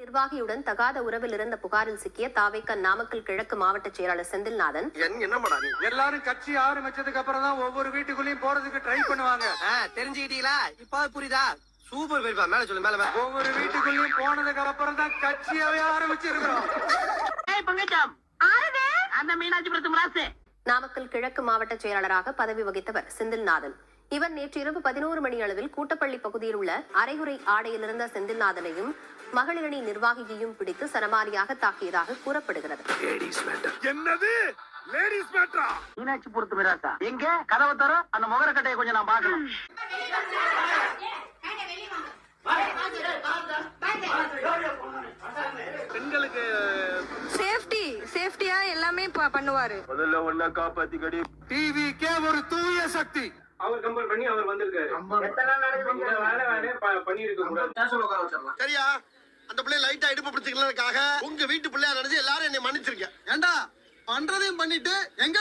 நிர்வாகியுடன் தகாத உறவில் இருந்த புகாரில் சிக்கிய தாவேக நாமக்கல் கிழக்கு மாவட்ட செயலாளர் செந்தில்நாதன் எல்லாரும் கட்சி ஆரம்பிச்சதுக்கு அப்புறம் தான் ஒவ்வொரு வீட்டுக்குள்ளயும் போறதுக்கு ட்ரை பண்ணுவாங்க. தெரிஞ்சுக்கிட்டீங்களா? இப்ப புரியுதா? சூப்பர் பெரியப்பா, மேல சொல்லு, மேல ஒவ்வொரு வீட்டுக்குள்ளயும் போனதுக்கு அப்புறம் தான் கட்சியாவே ஆரம்பிச்சிருக்கிறோம். நாமக்கல் கிழக்கு மாவட்ட செயலாளராக பதவி வகித்தவர் செந்தில்நாதன். இவர் நேற்று இரவு 11 மணி அளவில் கூட்டப்பள்ளி பகுதியில் உள்ள அரைகுறை ஆடையில் இருந்த செந்தில்நாதனையும் மகளிரணி நிர்வாகியையும் பிடித்து சரமாரியாக தாக்கியதாக கூறப்படுகிறது. என்னது லேடிஸ் மேட்டரா? மீனாட்சி பொறுத்து மிராசா எங்க கதவை தர அந்த முகரக்கட்டையை கொஞ்சம் நான் பார்க்கணும். பெண்களுக்கு சேஃப்டியா எல்லாமே பண்ணுவாரு. முதல்ல ஒண்ணா காப்பாத்திக்கடி. டிவிக்கே ஒரு தூய சக்தி. அவர் கம்பல் பண்ணி அவர் வந்திருக்காரு. சரியா? அந்த பிள்ளை லைட்டா இடுப்பு பிடிச்சிக்கிறதுக்காக உங்க வீட்டு பிள்ளையா நினைச்சு எல்லாரும் என்னை மன்னிச்சிருக்கேன். ஏண்டா பண்றதையும் பண்ணிட்டு எங்க